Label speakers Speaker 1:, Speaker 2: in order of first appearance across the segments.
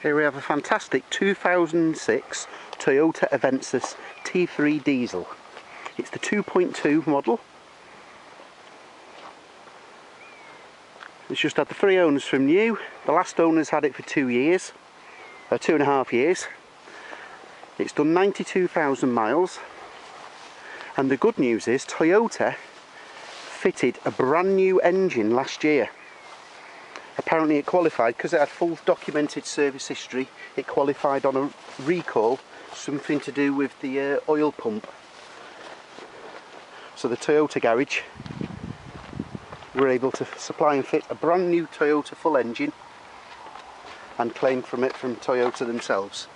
Speaker 1: Here we have a fantastic 2006 Toyota Avensis T3 diesel. It's the 2.2 model. It's just had the 3 owners from new. The last owners had it for 2 years, 2.5 years. It's done 92,000 miles. And the good news is Toyota fitted a brand new engine last year. Apparently it qualified because it had full documented service history. It qualified on a recall, something to do with the oil pump. So the Toyota garage were able to supply and fit a brand new Toyota full engine and claim from it from Toyota themselves.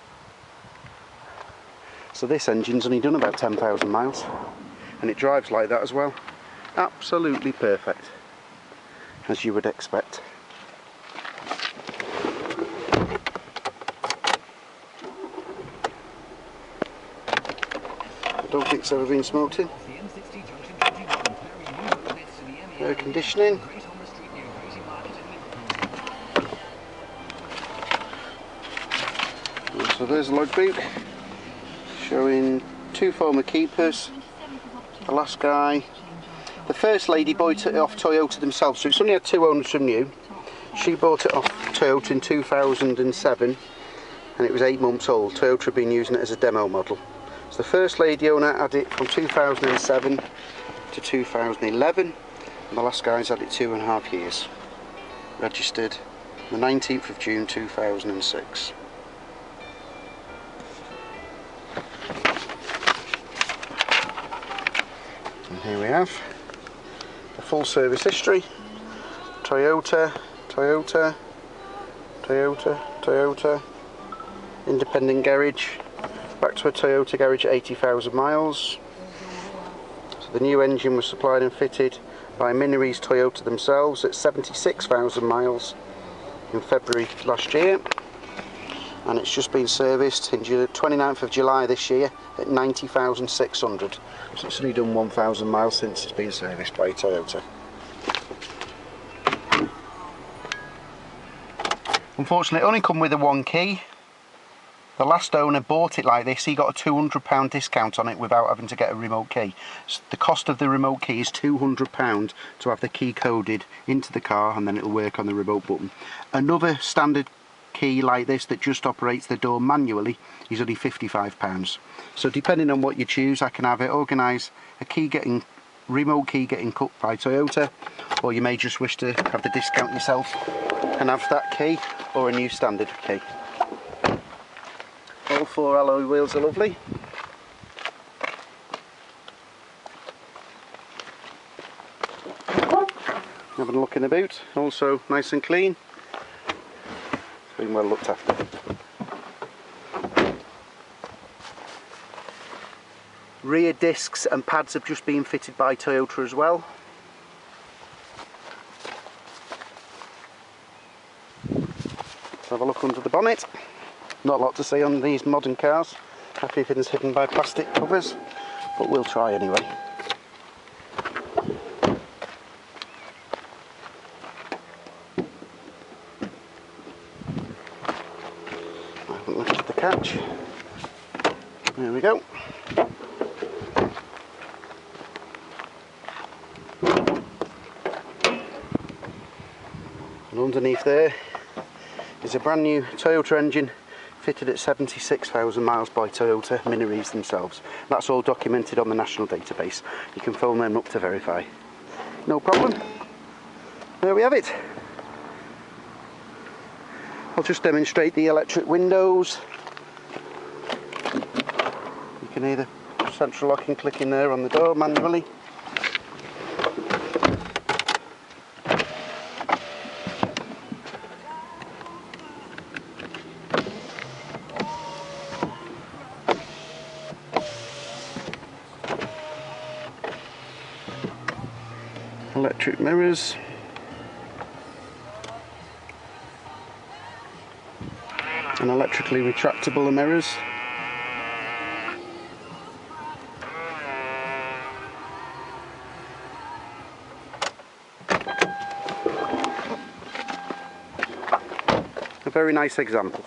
Speaker 1: So this engine's only done about 10,000 miles and it drives like that as well. Absolutely perfect, as you would expect. I don't think it's ever been smoked in. Air conditioning. So there's a logbook showing 2 former keepers. The last guy, the first lady bought it off Toyota themselves, so it's only had 2 owners from new. She bought it off Toyota in 2007 and it was 8 months old. Toyota had been using it as a demo model. So the first lady owner had it from 2007 to 2011 and the last guy's had it 2.5 years. Registered the 19th of June 2006. And here we have the full service history. Toyota, Toyota, Toyota, Toyota, independent garage, back to a Toyota garage at 80,000 miles. So the new engine was supplied and fitted by Minirees Toyota themselves at 76,000 miles in February last year, and it's just been serviced in 29th of July this year at 90,600. So it's only done 1,000 miles since it's been serviced by Toyota. Unfortunately it only come with a 1 key. The last owner bought it like this. He got a £200 discount on it without having to get a remote key. So the cost of the remote key is £200 to have the key coded into the car, and then it'll work on the remote button. Another standard key like this that just operates the door manually is only £55. So depending on what you choose, I can have it organise a remote key getting cut by Toyota, or you may just wish to have the discount yourself and have that key, or a new standard key. All 4 alloy wheels are lovely. Having a look in the boot, also nice and clean. It's been well looked after. Rear discs and pads have just been fitted by Toyota as well. Let's have a look under the bonnet. Not a lot to see on these modern cars. Everything's hidden by plastic covers, but we'll try anyway. I haven't lifted the catch. There we go. And underneath there is a brand new Toyota engine fitted at 76,000 miles by Toyota Minirees themselves. That's all documented on the national database. You can phone them up to verify. No problem. There we have it. I'll just demonstrate the electric windows. You can either central lock and click in there on the door manually. Electric mirrors, and electrically retractable mirrors. A very nice example.